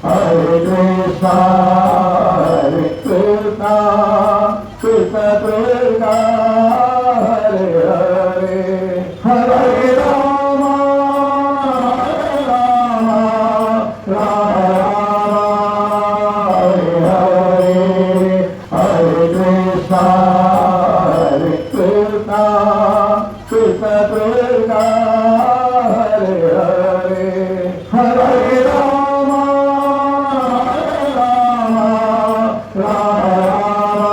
Hare Krishna, Hare Krishna, Krishna Krishna, Hare Hare, Hare Rama, Hare Rama, Rama Rama, Hare Hare, Hare Krishna, Hare Krishna, Krishna Krishna, Hare Hare, Hare Rama, Hare Rama, Rama Rama,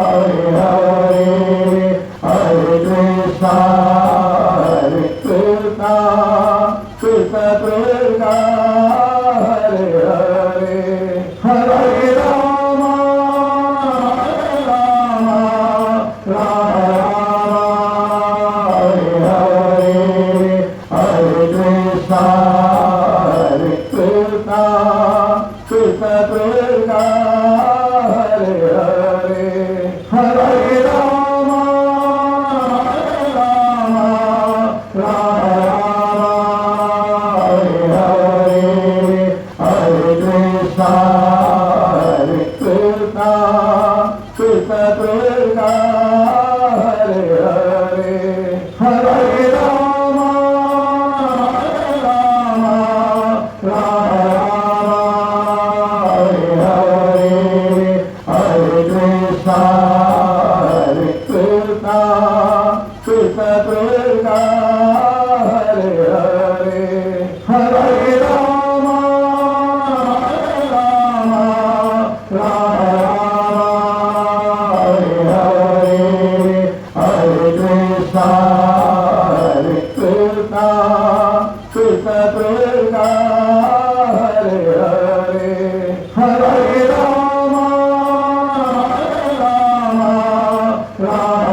Hare Hare, Hare Krishna, Hare Krishna, Krishna Krishna, Hare Hare, Hare Rama, Hare Rama, Rama Rama, Hare Hare, Hare Krishna, Hare Krishna, Krishna Krishna, Hare Hare, Hare Rama, Hare Rama, Rama Rama, Hare Hare, Hare Krishna, Hare Krishna, Krishna Krishna, Hare Hare, Hare Rama, Hare Rama, Rama Rama, Hare Hare, Hare Krishna, Hare Krishna, Krishna Krishna, Hare Hare, Hare Rama, Hare Rama, Rama Rama, Hare Hare, Hare Krishna, Hare Krishna, Krishna Krishna, Hare Hare, Hare Rama, Hare Rama, Rama Rama,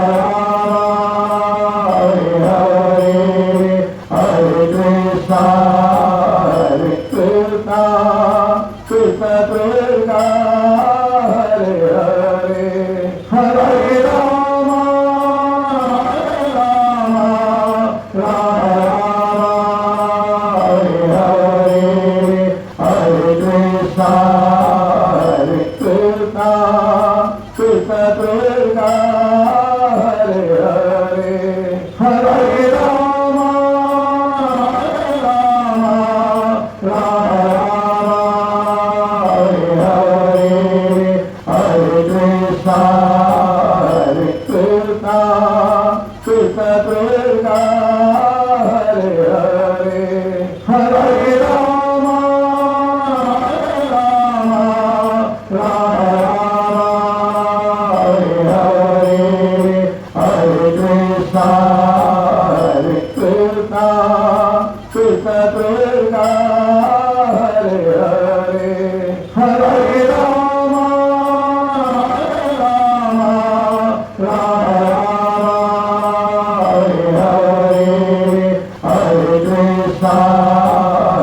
Hare Hare, Hare Krishna, Hare Krishna, Krishna Krishna, Hare Hare, Hare Rama, Hare Rama, Rama Rama, Hare Hare, Hare Krishna, Hare Krishna, Krishna Krishna, Hare Hare, Hare Rama, Hare Rama, Rama Rama, Hare Hare, Hare Krishna, Hare Krishna, Krishna Krishna, Hare Hare, Hare Rama, Hare Rama, Rama Rama, Hare Hare, Hare Krishna, Hare Krishna, Krishna Krishna, Hare Hare, Hare Rama, Hare Rama, Rama Rama, Hare Hare, Hare Krishna,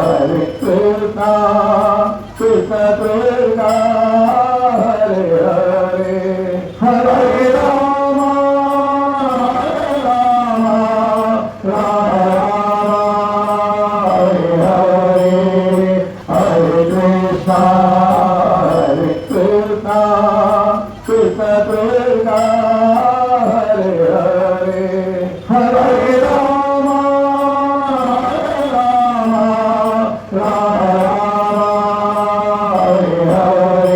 Hare Krishna, Krishna Krishna, Hare Hare, Hare Rama, Hare Rama, Rama Rama, Hare Hare, Hare Krishna, Hare Krishna, Krishna Krishna, Hare Hare, Hare Rama, Hare Rama, Rama Rama, Hare Hare,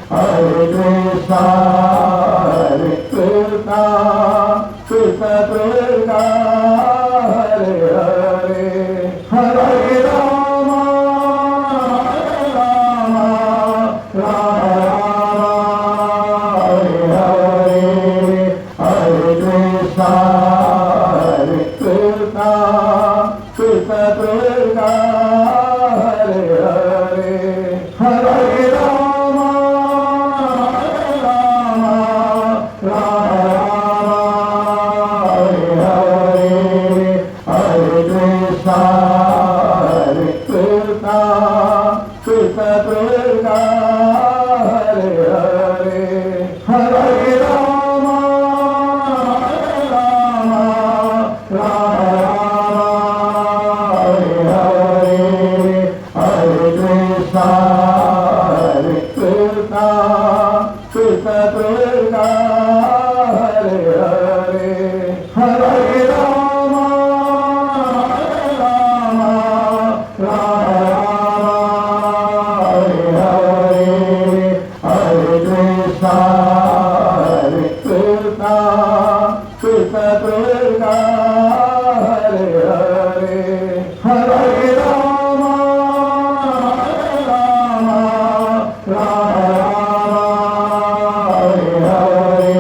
Hare Krishna, Hare Krishna, Krishna Krishna, Hare Hare, Hare Rama, Hare Rama, Rama Rama, Hare Hare, Hare Krishna, Hare Krishna, Krishna Krishna, Hare Hare, Hare Rama, Hare Rama, Rama Rama, Hare Hare, Hare Krishna, Hare Krishna, Krishna Krishna, Hare Hare, Hare Rama, Hare Rama, Rama Rama, Hare Hare, Hare Krishna. Hare Krishna, Krishna Krishna, Hare Hare, Hare Rama, Rama Rama, Hare Hare, Hare Krishna, Hare Krishna, Krishna Krishna, Hare Hare, Hare Rama, Rama Rama, Hare Hare,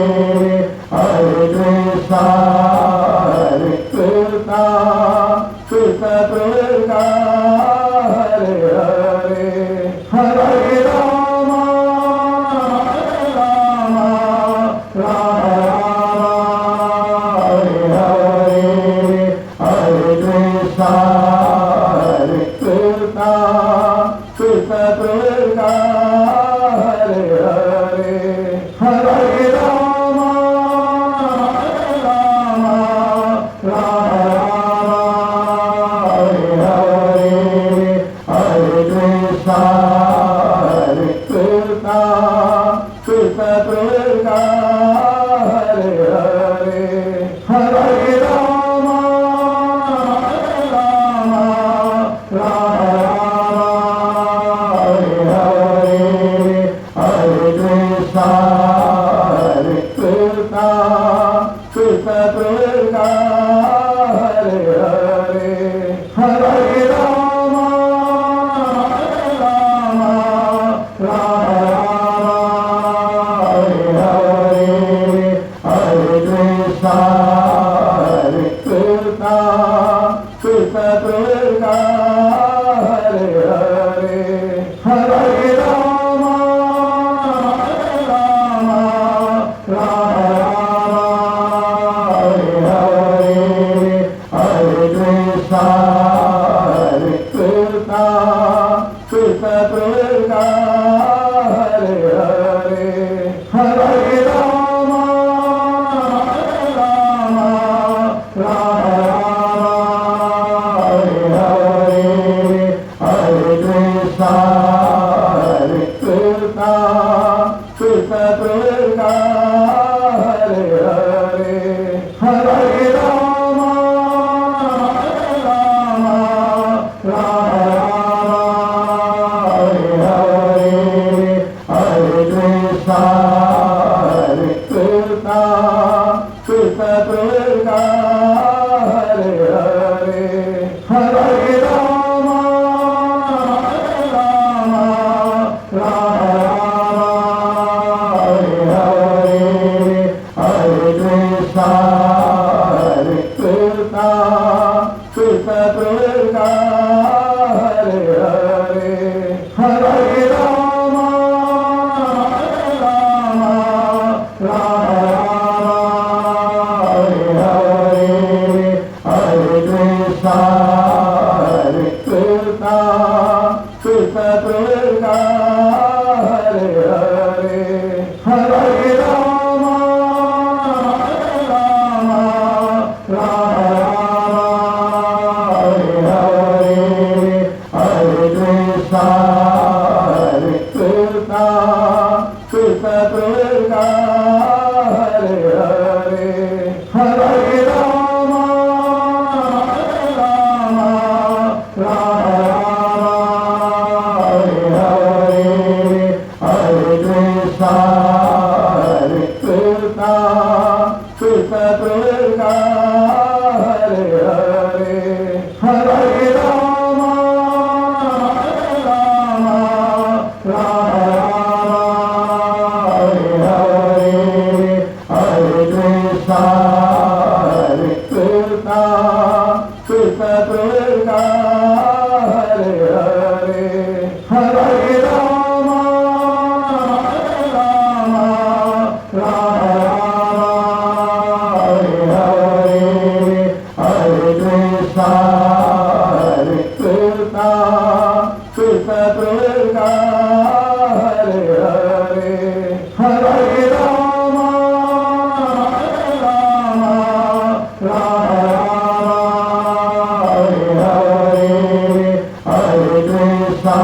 Hare Krishna, Hare Krishna, Krishna Krishna, Hare Hare, Hare Rama, Rama Rama, Hare Hare, Hare Krishna, Hare Krishna, Krishna Krishna, Hare Hare, Hare Rama, Rama Rama, Hare Hare, Hare Krishna, Hare Krishna, Krishna Krishna, Hare Hare, Hare Rama, Rama Rama, Hare Hare, Hare Krishna, Hare Krishna, Krishna Krishna, Hare Hare, Hare Rama, Rama Rama, Hare Hare, Hare Krishna, Hare Krishna, Krishna Krishna, Hare Hare, Hare Rama, Rama Rama, Hare Hare, Hare Krishna, Hare Krishna, Krishna Krishna, Hare Hare, Hare Rama, Rama Rama, Hare Hare, Hare Krishna, Hare Krishna, Krishna Krishna, Hare Hare, Hare Rama, Rama Rama, Hare Hare, Hare Krishna, Hare Krishna, Krishna Krishna, Hare Hare, Hare Rama, Rama Rama, Hare Hare, Hare Krishna, Hare Krishna, Krishna Krishna, Hare Hare, Hare Rama, Rama Rama, Hare Hare, Hare Krishna, Hare Krishna, Krishna Krishna, Hare Hare, Hare Rama, Rama Rama, Hare Krishna, Hare Krishna, Krishna Krishna, Hare Hare, Hare Rama, Rama Rama, Hare Krishna, Hare Krishna, Krishna Krishna, Hare Hare, Hare Rama, Rama Rama, Hare Krishna, Hare Krishna, Krishna Krishna, Hare Hare, Hare Rama, Rama Rama, Hare Krishna, Hare Krishna, Krishna Krishna, Hare Hare, Hare Rama, Rama Rama, Hare Krishna,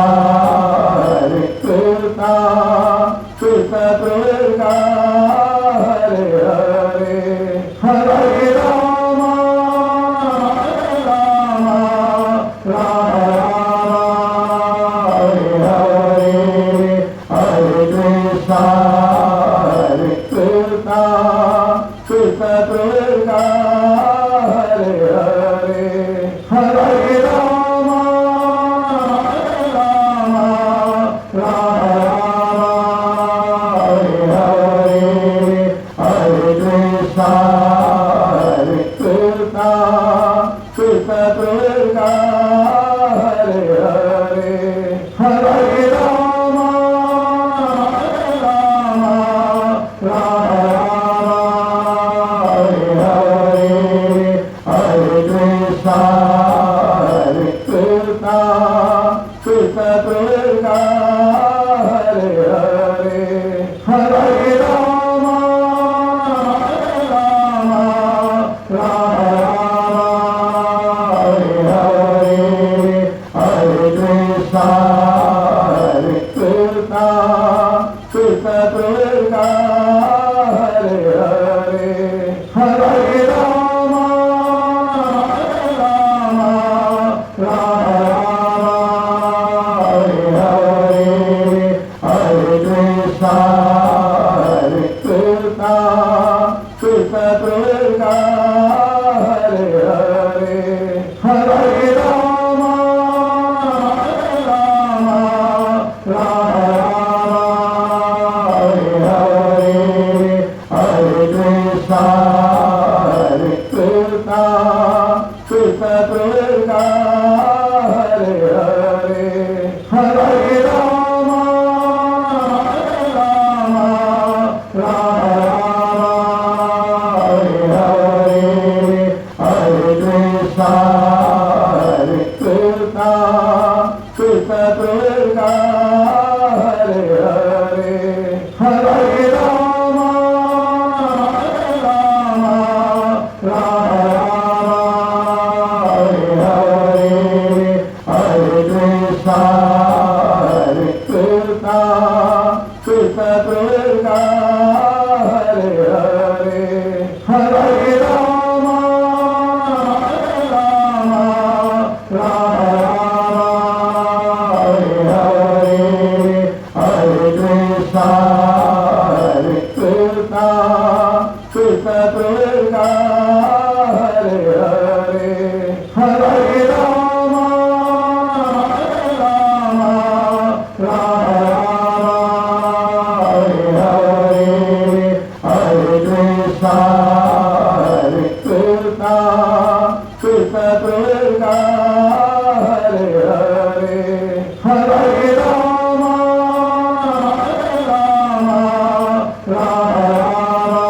Hare Rama, Rama Rama, Hare Hare Krishna, Krishna Krishna, Hare Hare, Hare Rama, Rama Rama, Hare Hare Krishna, Krishna Krishna, Hare Hare, Hare Rama, Rama Rama, Hare Hare Krishna, Krishna Krishna, Hare Hare, Hare Rama, Rama Rama, Hare Hare Krishna, Krishna Krishna, Hare Hare, Hare Rama, Rama Rama, Hare Hare Krishna, Krishna Krishna, Hare Hare, Hare Rama, Rama Rama, Hare Hare Krishna, Krishna Krishna, Hare Hare, Hare Rama, Rama Rama, Hare Hare Krishna, Krishna Krishna, Hare Hare, Hare Rama, Rama Rama, Hare Hare Krishna, Krishna Krishna, Hare Hare, Hare Rama, Rama Rama,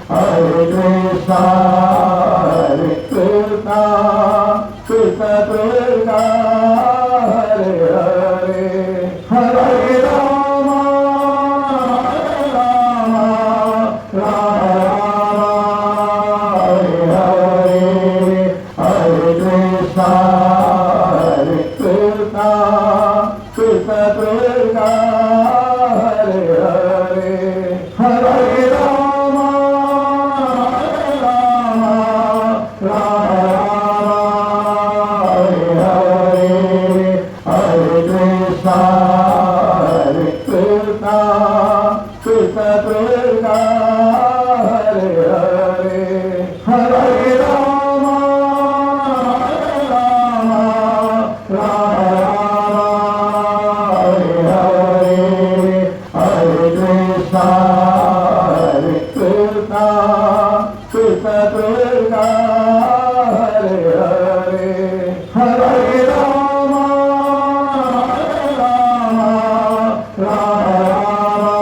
Hare Hare Krishna, Krishna Krishna, Hare Hare, Hare Rama, Rama Rama, Hare Hare Krishna, Krishna Krishna, Hare Hare, Hare Rama, Rama Rama, Hare Hare Krishna, Krishna Krishna, Hare Hare, Hare Rama, Rama Rama, Hare Hare Krishna, Krishna Krishna, Hare Hare, Hare Rama, Rama Rama,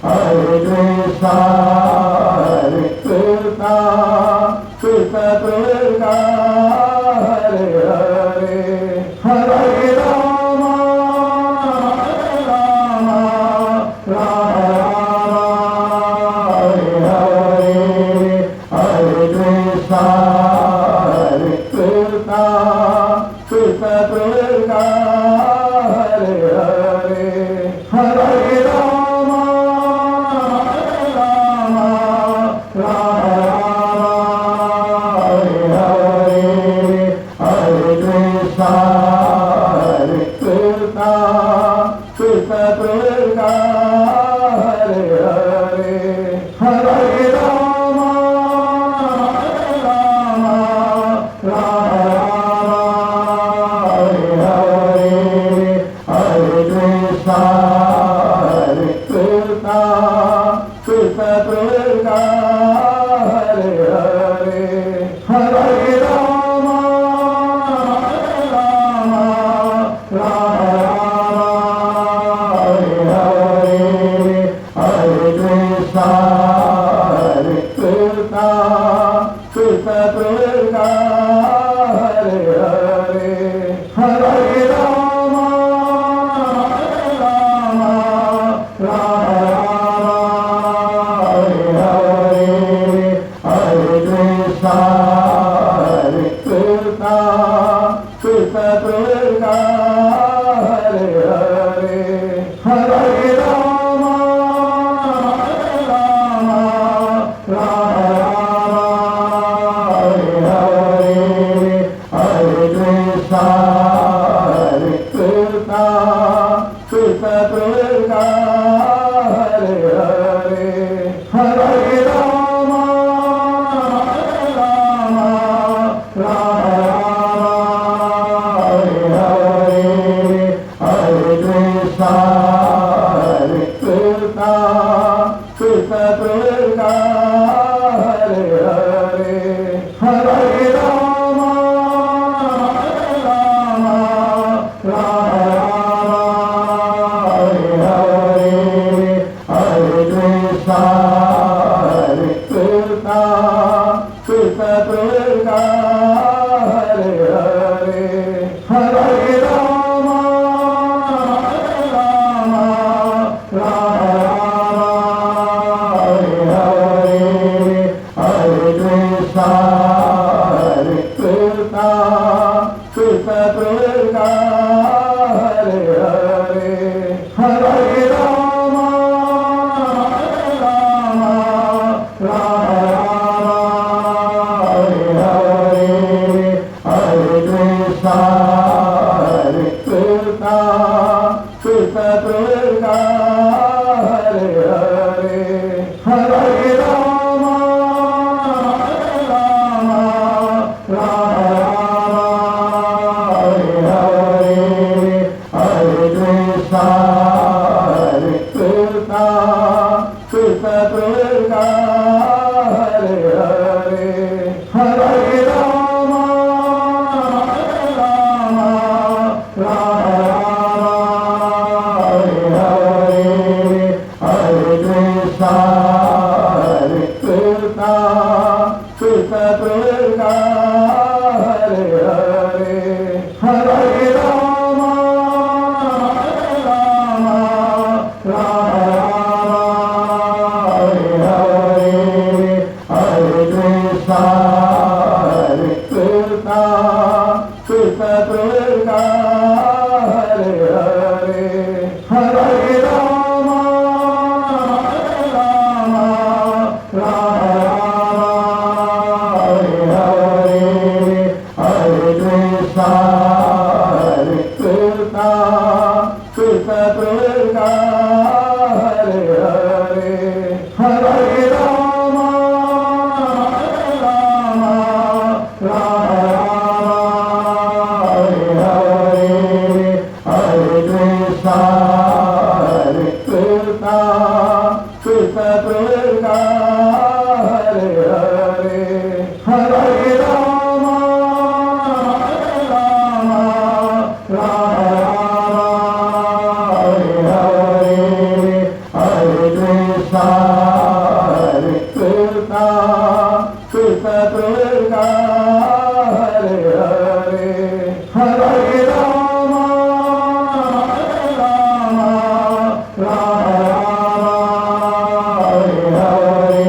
Hare Krishna, Krishna Krishna, Hare Hare, Hare Rama, Rama Rama, Hare Krishna, Krishna Krishna, Hare Hare, Hare Rama, Rama Rama, Hare Krishna, Krishna Krishna, Hare Hare, Hare Rama, Rama Rama, Krishna Krishna Hare Hare Hare Ram Ram Ram Hare Hare Hare Krishna Krishna Krishna Hare Hare Hare Ram Ram Ram Hare Hare Krishna Krishna Krishna Hare Hare Hare Ram Ram Ram Hare Hare Krishna Krishna Krishna Hare Hare Hare Ram Ram Ram Hare Hare Krishna Krishna Krishna Hare Hare Hare Ram Ram Ram Hare Hare Krishna Krishna Krishna Hare Hare Hare Ram Ram Ram Hare Hare Krishna Krishna Krishna Hare Hare Hare Ram Ram Ram Hare Hare Krishna Krishna Krishna Hare Hare Hare Ram Ram Ram Hare Hare Krishna Krishna Krishna Hare Hare Hare Ram Ram Ram Hare Hare Krishna Krishna Krishna Hare Hare Hare Ram Ram Ram Hare Hare Krishna Krishna Krishna Hare Hare Hare Ram Ram Ram Hare Hare Krishna Krishna Krishna Hare Hare Hare Ram Ram Ram Hare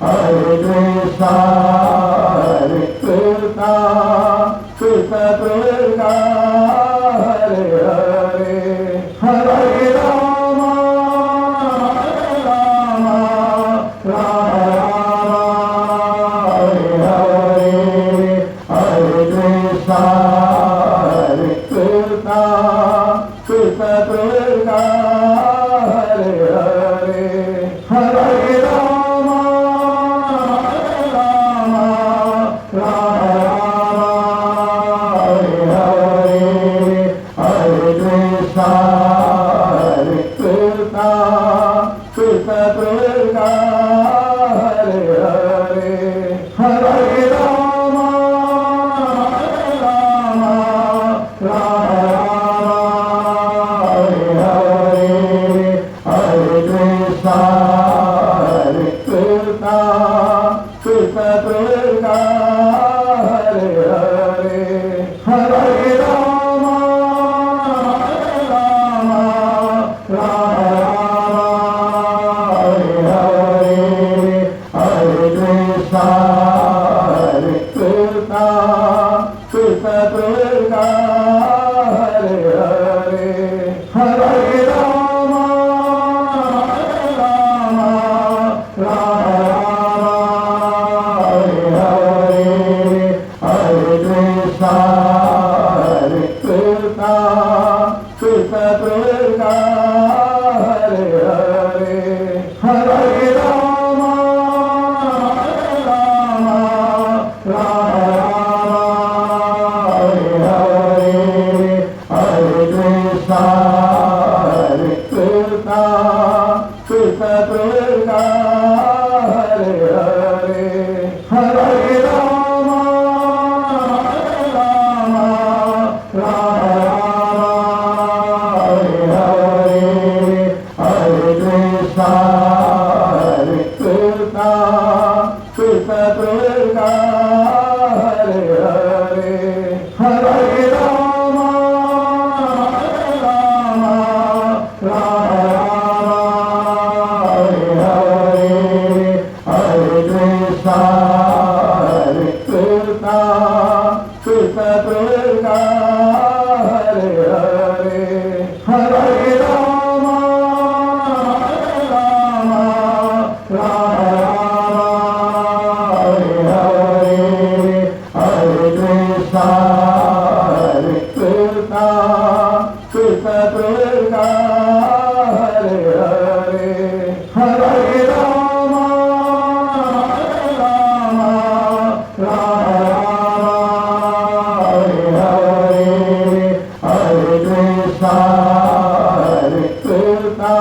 Hare Krishna Krishna Krishna Hare Hare Hare Ram Ram Ram Hare Hare Krishna Krishna Krishna Hare Hare Hare Ram Ram Ram Hare Hare Krishna Krishna Krishna Hare Hare Hare Ram Ram Ram Hare Hare Krishna Krishna Krishna Hare Hare Hare Ram Ram Ram Hare Hare Krishna Krishna Krishna Hare Hare Hare Rama Rama Rama Hare Hare Krishna Krishna Krishna Hare Hare Hare Rama Rama Rama Hare Krishna Krishna Krishna Hare Hare Hare Rama Rama Rama Hare Krishna Krishna Krishna Hare Hare Hare Rama Rama Hare Krishna Krishna Krishna Hare Hare Hare Rama Rama Hare Krishna Krishna Krishna Hare Hare Hare Rama Rama Hare Krishna Krishna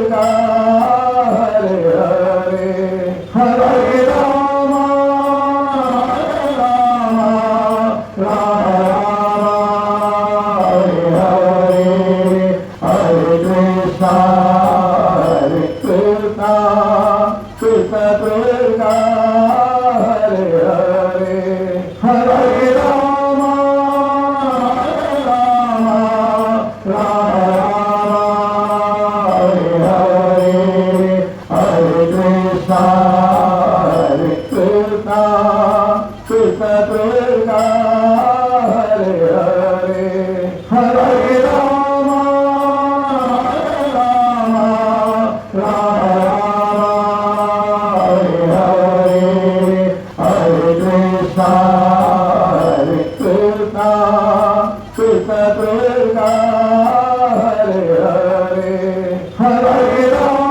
Krishna Hare Hare Hare Rama Rama Hare Krishna Krishna Krishna Hare Hare Hare Rama Rama Hare Krishna Krishna Krishna Hare Hare Hare Rama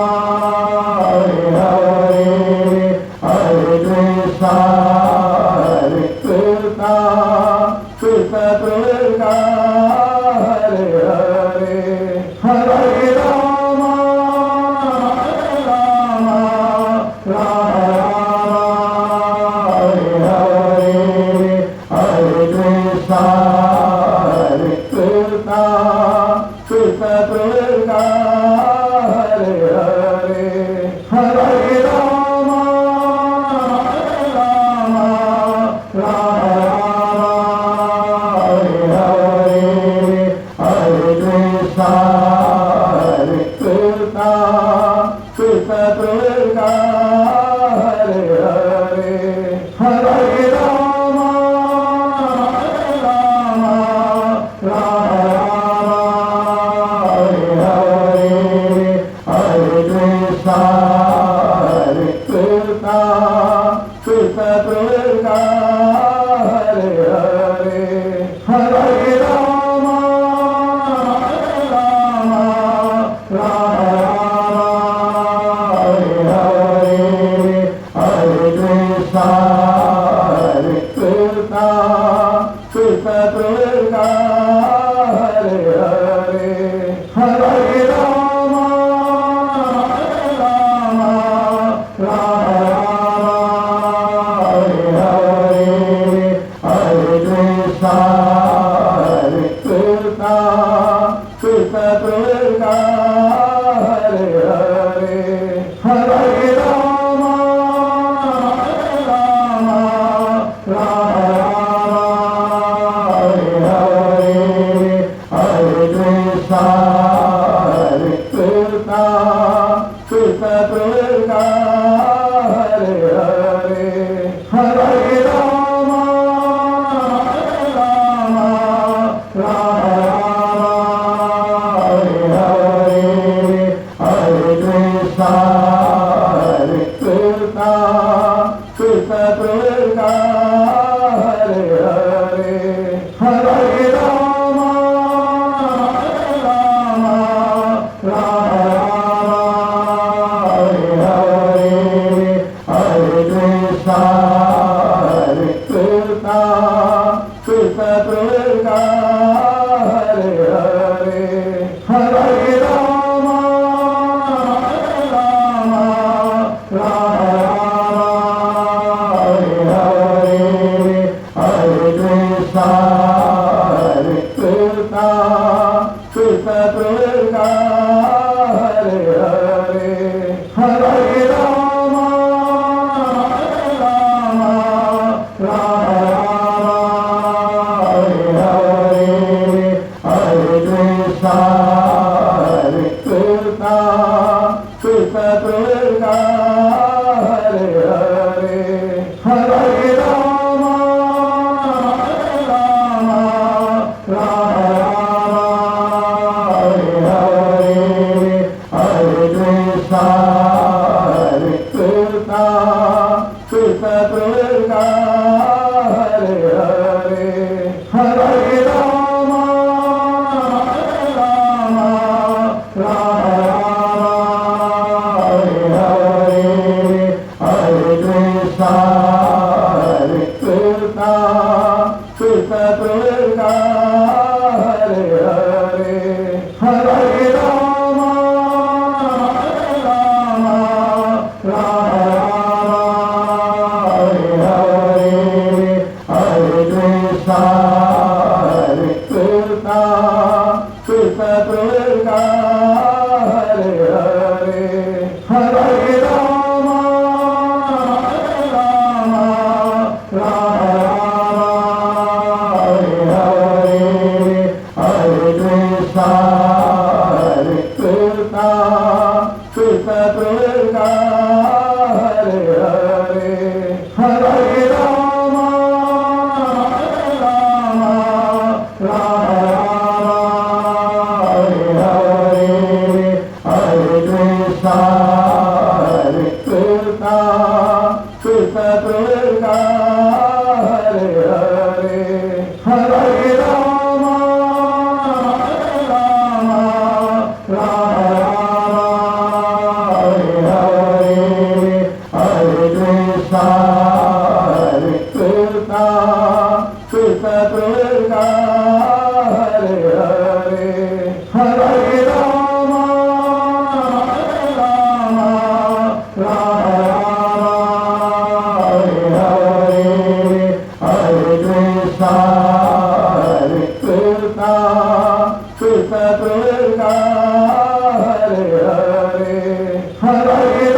Rama Hare Krishna Krishna Krishna Hare Hare Hare Rama Rama Hare Krishna Krishna Krishna Hare Hare Hare Rama Rama Hare Krishna Krishna Krishna Hare Hare Hare Rama Rama Hare Krishna Krishna Krishna Hare Hare Hare Rama Rama Hare Krishna Krishna Krishna Hare Hare Hare Rama Rama Hare Krishna Krishna Krishna Hare Hare Hare Rama Rama Hare Krishna Krishna Krishna Hare Hare Hare Rama Rama Hare Krishna Krishna Krishna Krishna Hare Hare Hare Rama Rama Rama Hare Hare Krishna Hare Krishna Krishna Krishna Hare Hare Hare Rama Rama Rama Hare Krishna Hare Krishna Krishna Krishna Hare Hare Hare Rama Rama Rama Hare Krishna Hare Krishna Krishna Krishna Hare Hare Hare Rama Rama Rama Hare Krishna Hare Krishna Krishna Krishna Hare Hare Hare Rama Rama Hare Krishna Hare Krishna Krishna Krishna Hare Hare Hare Rama Rama Hare Krishna Hare Krishna Krishna Krishna Hare Hare Hare Rama Rama Hare Krishna Hare Krishna Krishna Krishna Hare Hare Hare Rama Rama Hare Krishna Hare Krishna Krishna Krishna Hare Hare Hare Rama Rama Hare Krishna Hare Krishna Krishna Krishna Hare Hare Hare Rama Rama Hare Krishna Hare Krishna Krishna Krishna Hare Hare Hare Rama Rama Hare Krishna Hare Krishna Krishna Krishna Hare Hare Hare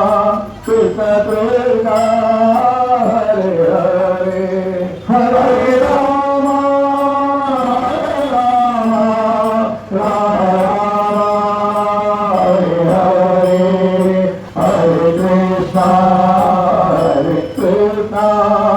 Krishna Krishna Hare Hare Hare Rama Hare Rama Rama Rama Hare Hare Hare Krishna